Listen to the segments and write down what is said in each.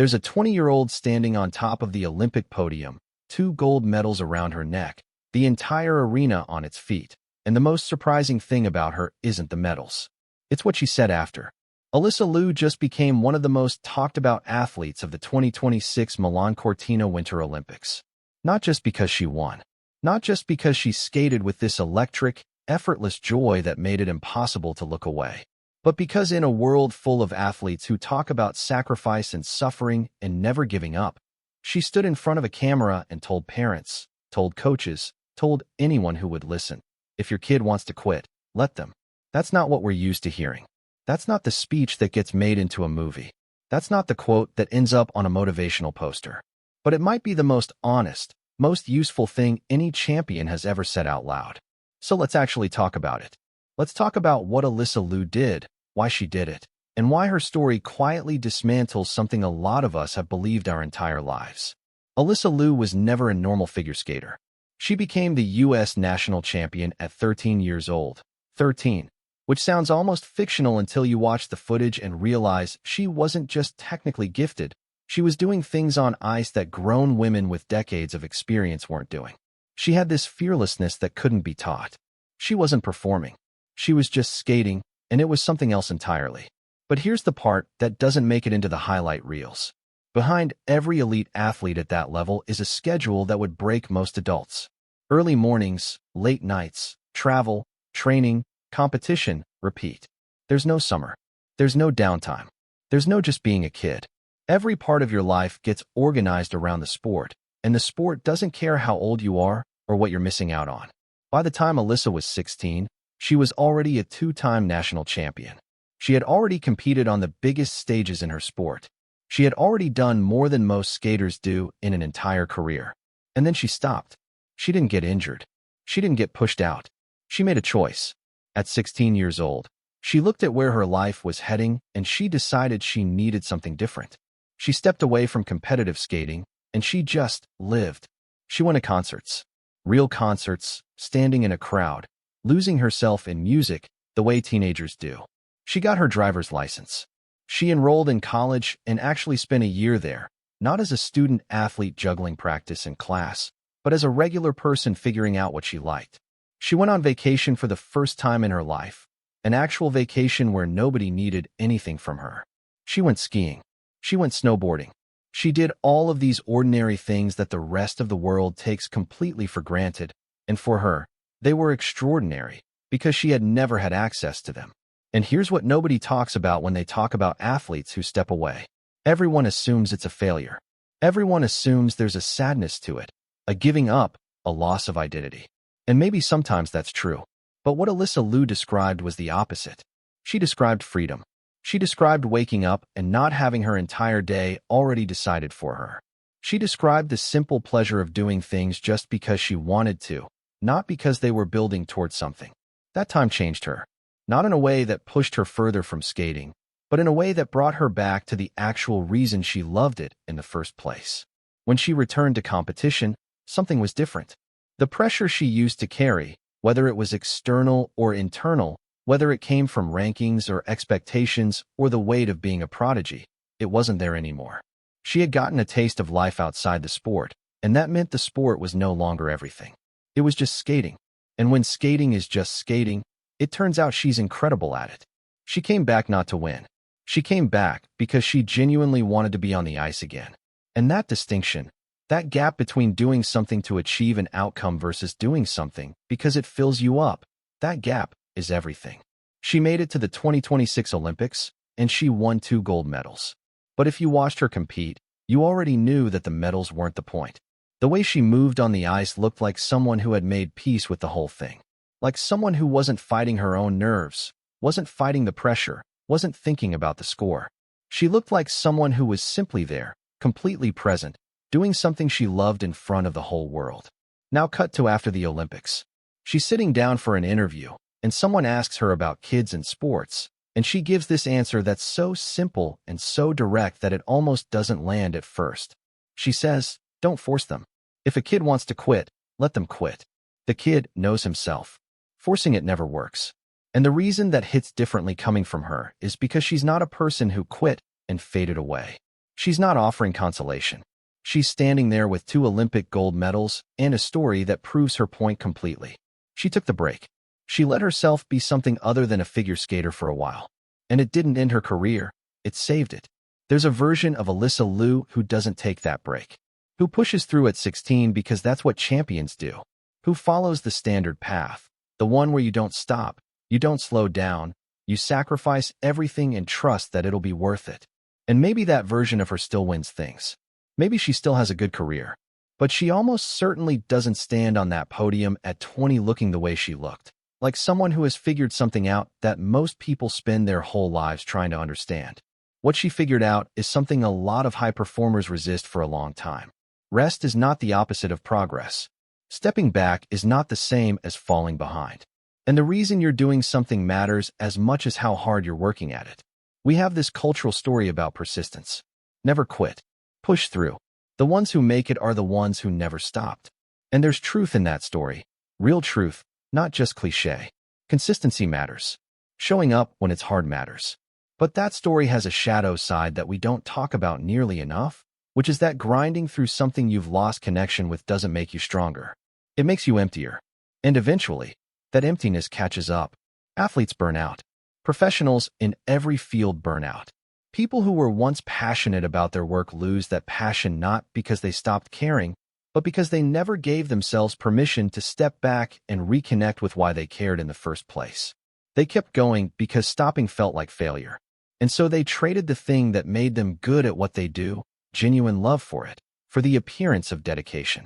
There's a 20-year-old standing on top of the Olympic podium, 2 gold medals around her neck, the entire arena on its feet. And the most surprising thing about her isn't the medals. It's what she said after. Alysa Liu just became one of the most talked-about athletes of the 2026 Milan-Cortina Winter Olympics. Not just because she won. Not just because she skated with this electric, effortless joy that made it impossible to look away. But because in a world full of athletes who talk about sacrifice and suffering and never giving up, she stood in front of a camera and told parents, told coaches, told anyone who would listen, if your kid wants to quit, let them. That's not what we're used to hearing. That's not the speech that gets made into a movie. That's not the quote that ends up on a motivational poster. But it might be the most honest, most useful thing any champion has ever said out loud. So let's actually talk about it. Let's talk about what Alysa Liu did, why she did it, and why her story quietly dismantles something a lot of us have believed our entire lives. Alysa Liu was never a normal figure skater. She became the U.S. national champion at 13 years old. 13. Which sounds almost fictional until you watch the footage and realize she wasn't just technically gifted, she was doing things on ice that grown women with decades of experience weren't doing. She had this fearlessness that couldn't be taught. She wasn't performing. She was just skating, and it was something else entirely. But here's the part that doesn't make it into the highlight reels. Behind every elite athlete at that level is a schedule that would break most adults. Early mornings, late nights, travel, training, competition, repeat. There's no summer. There's no downtime. There's no just being a kid. Every part of your life gets organized around the sport, and the sport doesn't care how old you are or what you're missing out on. By the time Alysa was 16, she was already a 2-time national champion. She had already competed on the biggest stages in her sport. She had already done more than most skaters do in an entire career. And then she stopped. She didn't get injured. She didn't get pushed out. She made a choice. At 16 years old, she looked at where her life was heading and she decided she needed something different. She stepped away from competitive skating and she just lived. She went to concerts. Real concerts, standing in a crowd, losing herself in music the way teenagers do. She got her driver's license. She enrolled in college and actually spent a year there, not as a student athlete juggling practice and class, but as a regular person figuring out what she liked. She went on vacation for the first time in her life, an actual vacation where nobody needed anything from her. She went skiing. She went snowboarding. She did all of these ordinary things that the rest of the world takes completely for granted, and for her, they were extraordinary because she had never had access to them. And here's what nobody talks about when they talk about athletes who step away. Everyone assumes it's a failure. Everyone assumes there's a sadness to it, a giving up, a loss of identity. And maybe sometimes that's true. But what Alysa Liu described was the opposite. She described freedom. She described waking up and not having her entire day already decided for her. She described the simple pleasure of doing things just because she wanted to, not because they were building towards something. That time changed her. Not in a way that pushed her further from skating, but in a way that brought her back to the actual reason she loved it in the first place. When she returned to competition, something was different. The pressure she used to carry, whether it was external or internal, whether it came from rankings or expectations or the weight of being a prodigy, it wasn't there anymore. She had gotten a taste of life outside the sport, and that meant the sport was no longer everything. It was just skating. And when skating is just skating, it turns out she's incredible at it. She came back not to win. She came back because she genuinely wanted to be on the ice again. And that distinction, that gap between doing something to achieve an outcome versus doing something because it fills you up, that gap is everything. She made it to the 2026 Olympics, and she won 2 gold medals. But if you watched her compete, you already knew that the medals weren't the point. The way she moved on the ice looked like someone who had made peace with the whole thing. Like someone who wasn't fighting her own nerves, wasn't fighting the pressure, wasn't thinking about the score. She looked like someone who was simply there, completely present, doing something she loved in front of the whole world. Now cut to after the Olympics. She's sitting down for an interview, and someone asks her about kids and sports, and she gives this answer that's so simple and so direct that it almost doesn't land at first. She says, "Don't force them. If a kid wants to quit, let them quit. The kid knows himself. Forcing it never works." And the reason that hits differently coming from her is because she's not a person who quit and faded away. She's not offering consolation. She's standing there with 2 Olympic gold medals and a story that proves her point completely. She took the break. She let herself be something other than a figure skater for a while. And it didn't end her career, it saved it. There's a version of Alysa Liu who doesn't take that break, who pushes through at 16 because that's what champions do, who follows the standard path, the one where you don't stop, you don't slow down, you sacrifice everything and trust that it'll be worth it. And maybe that version of her still wins things. Maybe she still has a good career, but she almost certainly doesn't stand on that podium at 20 looking the way she looked, like someone who has figured something out that most people spend their whole lives trying to understand. What she figured out is something a lot of high performers resist for a long time. Rest is not the opposite of progress. Stepping back is not the same as falling behind. And the reason you're doing something matters as much as how hard you're working at it. We have this cultural story about persistence. Never quit. Push through. The ones who make it are the ones who never stopped. And there's truth in that story. Real truth, not just cliché. Consistency matters. Showing up when it's hard matters. But that story has a shadow side that we don't talk about nearly enough, which is that grinding through something you've lost connection with doesn't make you stronger. It makes you emptier. And eventually, that emptiness catches up. Athletes burn out. Professionals in every field burn out. People who were once passionate about their work lose that passion not because they stopped caring, but because they never gave themselves permission to step back and reconnect with why they cared in the first place. They kept going because stopping felt like failure. And so they traded the thing that made them good at what they do, genuine love for it, for the appearance of dedication.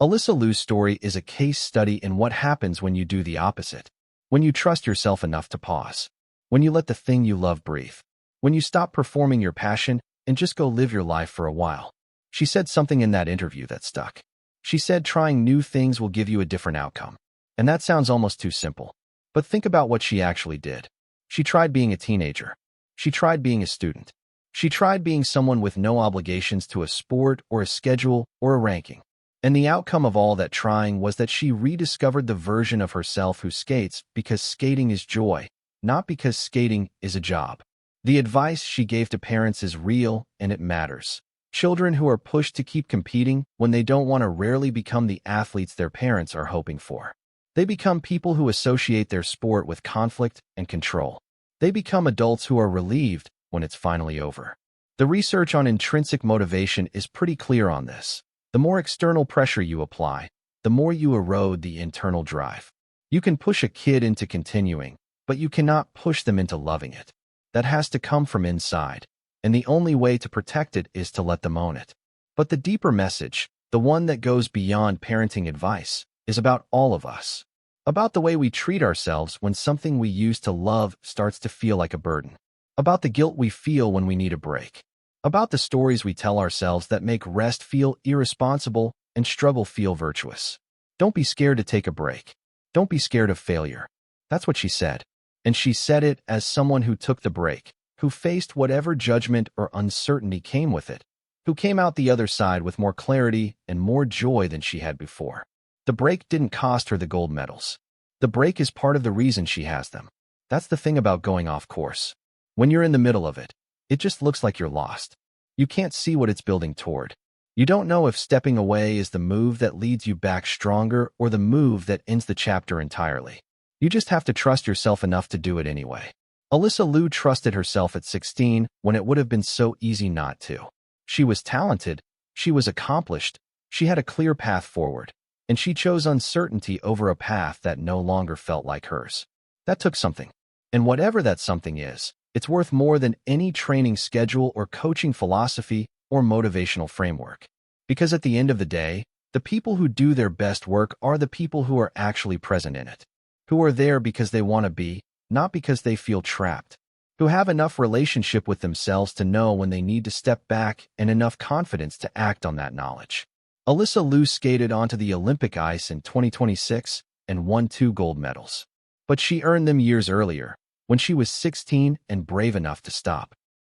Alysa Liu's story is a case study in what happens when you do the opposite. When you trust yourself enough to pause. When you let the thing you love breathe. When you stop performing your passion and just go live your life for a while. She said something in that interview that stuck. She said trying new things will give you a different outcome. And that sounds almost too simple. But think about what she actually did. She tried being a teenager. She tried being a student. She tried being someone with no obligations to a sport or a schedule or a ranking. And the outcome of all that trying was that she rediscovered the version of herself who skates because skating is joy, not because skating is a job. The advice she gave to parents is real and it matters. Children who are pushed to keep competing when they don't want to rarely become the athletes their parents are hoping for. They become people who associate their sport with conflict and control. They become adults who are relieved when it's finally over. The research on intrinsic motivation is pretty clear on this. The more external pressure you apply, the more you erode the internal drive. You can push a kid into continuing, but you cannot push them into loving it. That has to come from inside, and the only way to protect it is to let them own it. But the deeper message, the one that goes beyond parenting advice, is about all of us. About the way we treat ourselves when something we used to love starts to feel like a burden. About the guilt we feel when we need a break. About the stories we tell ourselves that make rest feel irresponsible and struggle feel virtuous. Don't be scared to take a break. Don't be scared of failure. That's what she said. And she said it as someone who took the break, who faced whatever judgment or uncertainty came with it, who came out the other side with more clarity and more joy than she had before. The break didn't cost her the gold medals. The break is part of the reason she has them. That's the thing about going off course. When you're in the middle of it, it just looks like you're lost. You can't see what it's building toward. You don't know if stepping away is the move that leads you back stronger or the move that ends the chapter entirely. You just have to trust yourself enough to do it anyway. Alysa Liu trusted herself at 16 when it would have been so easy not to. She was talented, she was accomplished, she had a clear path forward, and she chose uncertainty over a path that no longer felt like hers. That took something. And whatever that something is, it's worth more than any training schedule or coaching philosophy or motivational framework. Because at the end of the day, the people who do their best work are the people who are actually present in it. Who are there because they want to be, not because they feel trapped. Who have enough relationship with themselves to know when they need to step back and enough confidence to act on that knowledge. Alysa Liu skated onto the Olympic ice in 2026 and won 2 gold medals. But she earned them years earlier, when she was 16 and brave enough to stop.